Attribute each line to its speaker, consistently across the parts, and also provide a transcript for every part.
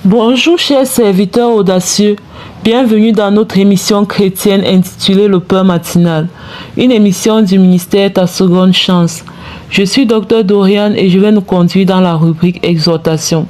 Speaker 1: Bonjour chers serviteurs audacieux, bienvenue dans notre émission chrétienne intitulée Le Pain matinal, une émission du ministère Ta seconde chance. Je suis Dr Dorian et je vais nous conduire dans la rubrique Exhortation.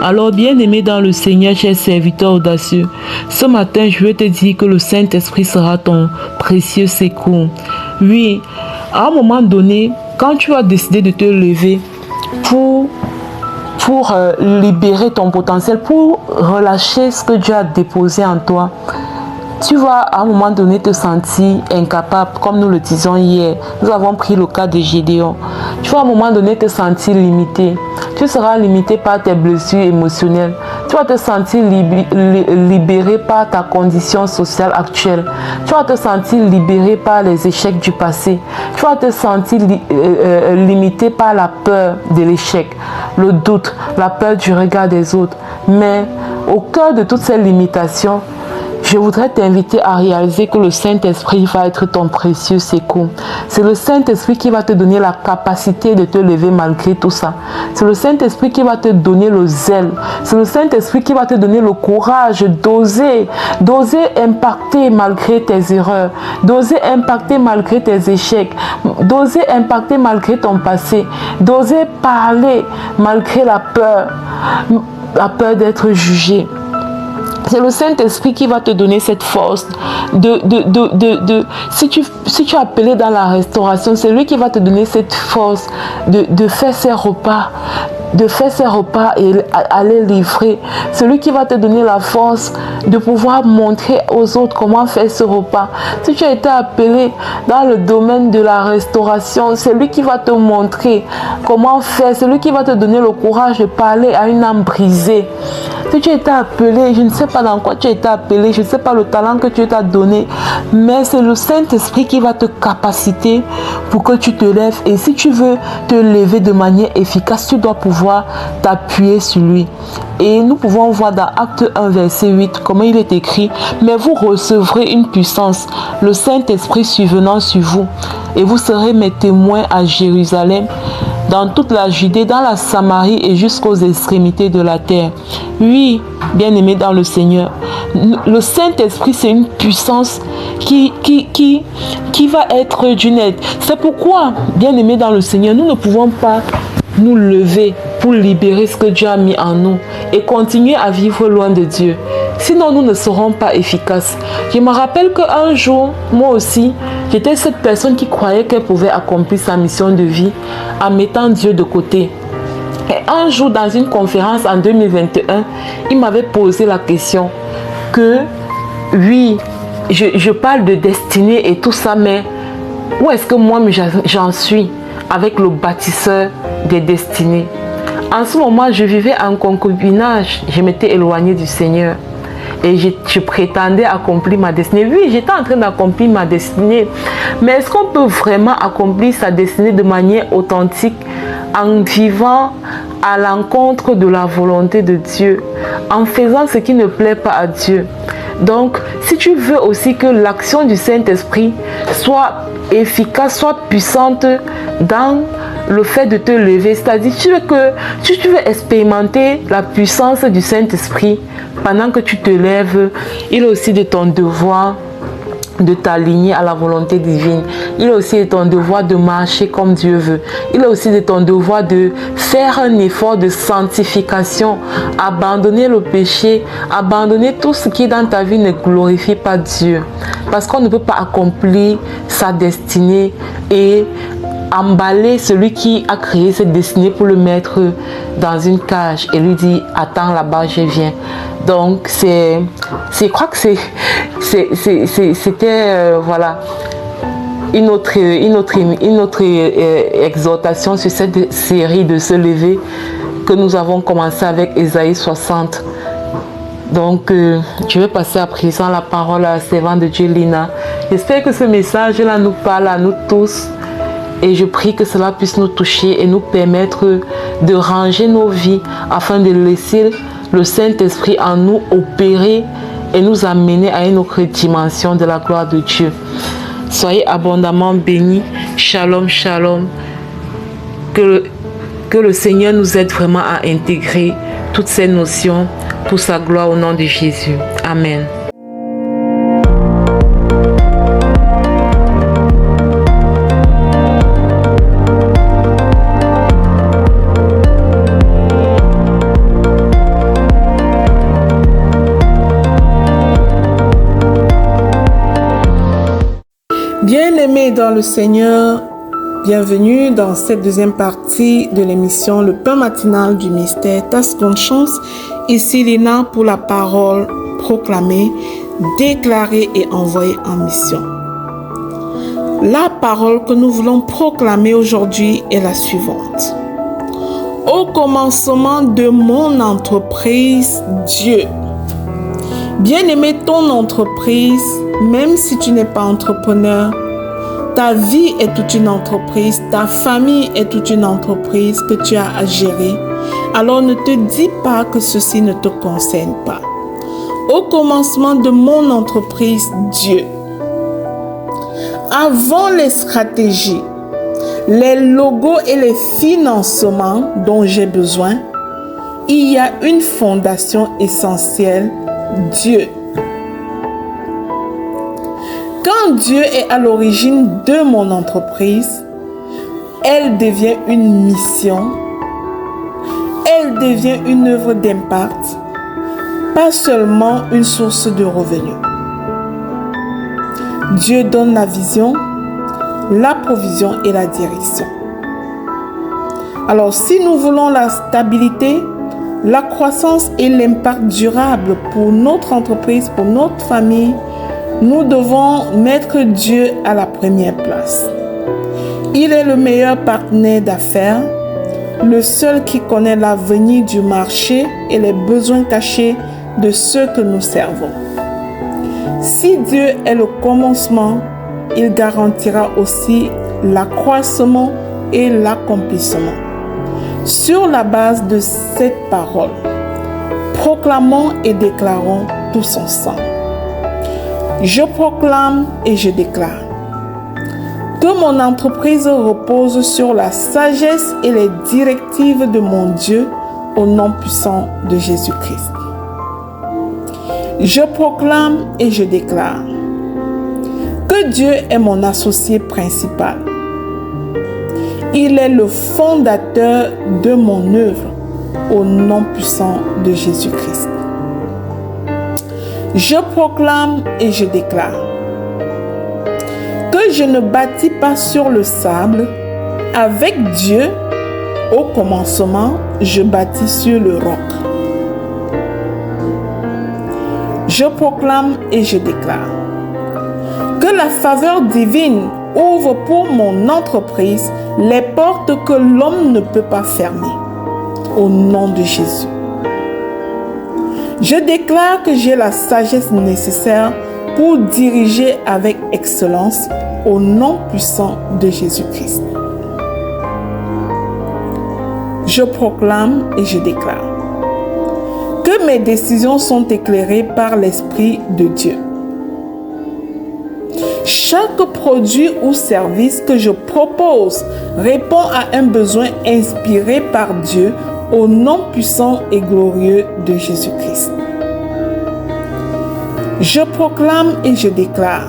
Speaker 1: Alors, bien-aimé dans le Seigneur, chers serviteurs audacieux, ce matin, je vais te dire que le Saint-Esprit sera ton précieux secours. Oui, à un moment donné, quand tu as décidé de te lever pour libérer ton potentiel, pour relâcher ce que Dieu a déposé en toi, tu vas à un moment donné te sentir incapable, comme nous le disions hier. Nous avons pris le cas de Gédéon. Tu vas à un moment donné te sentir limité. Tu seras limité par tes blessures émotionnelles. Tu vas te sentir libéré par ta condition sociale actuelle. Tu vas te sentir libéré par les échecs du passé. Tu vas te sentir limité par la peur de l'échec, le doute, la peur du regard des autres. Mais au cœur de toutes ces limitations, je voudrais t'inviter à réaliser que le Saint-Esprit va être ton précieux secours. C'est le Saint-Esprit qui va te donner la capacité de te lever malgré tout ça. C'est le Saint-Esprit qui va te donner le zèle. C'est le Saint-Esprit qui va te donner le courage d'oser impacter malgré tes erreurs, d'oser impacter malgré tes échecs, d'oser impacter malgré ton passé, d'oser parler malgré la peur d'être jugé. C'est le Saint-Esprit qui va te donner cette force si tu es appelé dans la restauration, c'est lui qui va te donner cette force de faire ses repas, et aller livrer. C'est lui qui va te donner la force de pouvoir montrer aux autres comment faire ce repas. Si tu as été appelé dans le domaine de la restauration, c'est lui qui va te montrer comment faire. C'est lui qui va te donner le courage de parler à une âme brisée. Si tu as été appelé, je ne sais pas dans quoi tu as été appelé, je ne sais pas le talent que Dieu t'a donné, mais c'est le Saint-Esprit qui va te capaciter pour que tu te lèves. Et si tu veux te lever de manière efficace, tu dois pouvoir t'appuyer sur lui. Et nous pouvons voir dans Acte 1, verset 8, comment il est écrit: « Mais vous recevrez une puissance, le Saint-Esprit survenant sur vous, et vous serez mes témoins à Jérusalem, dans toute la Judée, dans la Samarie et jusqu'aux extrémités de la terre. » Oui, bien-aimé dans le Seigneur, le Saint-Esprit, c'est une puissance qui va être d'une aide. C'est pourquoi, bien-aimé dans le Seigneur, nous ne pouvons pas nous lever pour libérer ce que Dieu a mis en nous et continuer à vivre loin de Dieu. Sinon, nous ne serons pas efficaces. Je me rappelle qu'un jour, moi aussi, j'étais cette personne qui croyait qu'elle pouvait accomplir sa mission de vie en mettant Dieu de côté. Et un jour, dans une conférence en 2021, il m'avait posé la question que, oui, je parle de destinée et tout ça, mais où est-ce que moi j'en suis avec le bâtisseur des destinées? En ce moment, je vivais en concubinage, je m'étais éloignée du Seigneur. Et je prétendais accomplir ma destinée. Oui, j'étais en train d'accomplir ma destinée. Mais est-ce qu'on peut vraiment accomplir sa destinée de manière authentique en vivant à l'encontre de la volonté de Dieu, en faisant ce qui ne plaît pas à Dieu? Donc, si tu veux aussi que l'action du Saint-Esprit soit efficace, soit puissante dans le fait de te lever, c'est-à-dire tu veux expérimenter la puissance du Saint-Esprit pendant que tu te lèves, il est aussi de ton devoir de t'aligner à la volonté divine. Il est aussi de ton devoir de marcher comme Dieu veut. Il est aussi de ton devoir de faire un effort de sanctification, abandonner le péché, abandonner tout ce qui dans ta vie ne glorifie pas Dieu. Parce qu'on ne peut pas accomplir sa destinée et emballer celui qui a créé cette destinée pour le mettre dans une cage et lui dire: attends là-bas, je viens. Donc je crois que c'était voilà une autre exhortation sur cette série de se lever que nous avons commencé avec Ésaïe 60. Donc, je vais passer à présent la parole à la servante de Dieu, Lina. J'espère que ce message-là nous parle à nous tous. Et je prie que cela puisse nous toucher et nous permettre de ranger nos vies afin de laisser le Saint-Esprit en nous opérer et nous amener à une autre dimension de la gloire de Dieu. Soyez abondamment bénis. Shalom, shalom. Que le Seigneur nous aide vraiment à intégrer toutes ces notions pour sa gloire au nom de Jésus. Amen.
Speaker 2: Bien-aimés dans le Seigneur, bienvenue dans cette deuxième partie de l'émission Le pain matinal du mystère. Ta seconde chance, ici Lina pour la parole proclamée, déclarée et envoyée en mission. La parole que nous voulons proclamer aujourd'hui est la suivante. Au commencement de mon entreprise, Dieu. Bien-aimé, ton entreprise, même si tu n'es pas entrepreneur, ta vie est toute une entreprise, ta famille est toute une entreprise que tu as à gérer. Alors ne te dis pas que ceci ne te concerne pas. Au commencement de mon entreprise, Dieu. Avant les stratégies, les logos et les financements dont j'ai besoin, il y a une fondation essentielle, Dieu. Quand Dieu est à l'origine de mon entreprise, elle devient une mission, elle devient une œuvre d'impact, pas seulement une source de revenus. Dieu donne la vision, la provision et la direction. Alors, si nous voulons la stabilité, la croissance et l'impact durable pour notre entreprise, pour notre famille, nous devons mettre Dieu à la première place. Il est le meilleur partenaire d'affaires, le seul qui connaît l'avenir du marché et les besoins cachés de ceux que nous servons. Si Dieu est le commencement, il garantira aussi l'accroissement et l'accomplissement. Sur la base de cette parole, proclamons et déclarons tous ensemble. Je proclame et je déclare que mon entreprise repose sur la sagesse et les directives de mon Dieu au nom puissant de Jésus-Christ. Je proclame et je déclare que Dieu est mon associé principal. Il est le fondateur de mon œuvre au nom puissant de Jésus-Christ. Je proclame et je déclare que je ne bâtis pas sur le sable. Avec Dieu, au commencement, je bâtis sur le roc. Je proclame et je déclare que la faveur divine ouvre pour mon entreprise les portes que l'homme ne peut pas fermer. Au nom de Jésus. Je déclare que j'ai la sagesse nécessaire pour diriger avec excellence au nom puissant de Jésus-Christ. Je proclame et je déclare que mes décisions sont éclairées par l'Esprit de Dieu. Chaque produit ou service que je propose répond à un besoin inspiré par Dieu au nom puissant et glorieux de Jésus-Christ. Je proclame et je déclare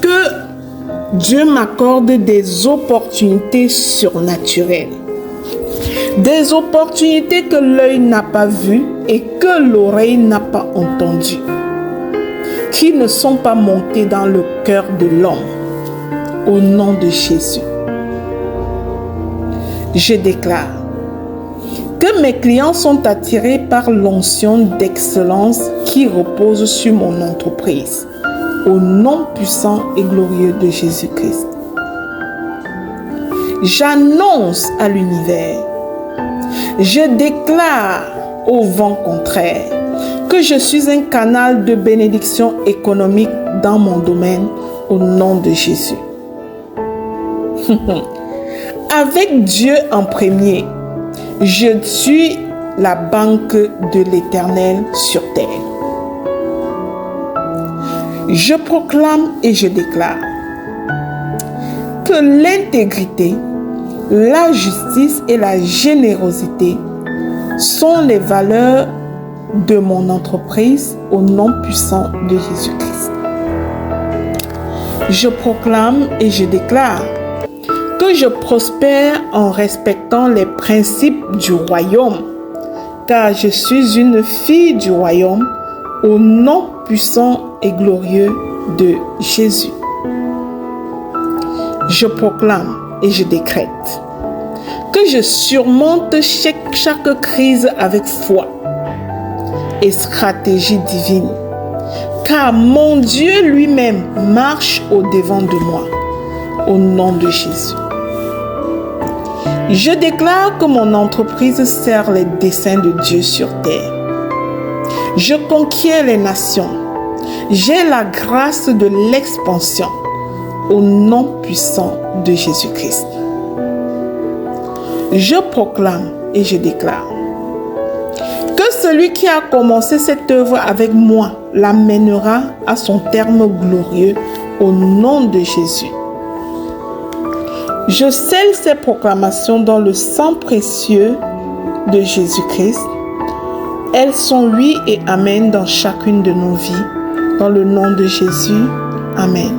Speaker 2: que Dieu m'accorde des opportunités surnaturelles. Des opportunités que l'œil n'a pas vues et que l'oreille n'a pas entendues, qui ne sont pas montées dans le cœur de l'homme. Au nom de Jésus. Je déclare que mes clients sont attirés par l'onction d'excellence qui repose sur mon entreprise. Au nom puissant et glorieux de Jésus-Christ. J'annonce à l'univers, je déclare au vent contraire que je suis un canal de bénédiction économique dans mon domaine au nom de Jésus. Avec Dieu en premier, je suis la banque de l'Éternel sur terre. Je proclame et je déclare que l'intégrité, la justice et la générosité sont les valeurs de mon entreprise au nom puissant de Jésus-Christ. Je proclame et je déclare que je prospère en respectant les principes du royaume, car je suis une fille du royaume au nom puissant et glorieux de Jésus. Je proclame et je décrète que je surmonte chaque crise avec foi et stratégie divine, car mon Dieu lui-même marche au-devant de moi, au nom de Jésus. Je déclare que mon entreprise sert les desseins de Dieu sur terre. Je conquiers les nations. J'ai la grâce de l'expansion, au nom puissant de Jésus-Christ. Je proclame et je déclare que celui qui a commencé cette œuvre avec moi l'amènera à son terme glorieux au nom de Jésus. Je scelle ces proclamations dans le sang précieux de Jésus-Christ. Elles sont oui et amen dans chacune de nos vies. Dans le nom de Jésus, amen.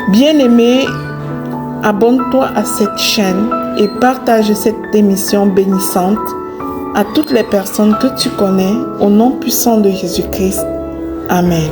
Speaker 2: Bien-aimé, abonne-toi à cette chaîne et partage cette émission bénissante à toutes les personnes que tu connais au nom puissant de Jésus-Christ. Amen.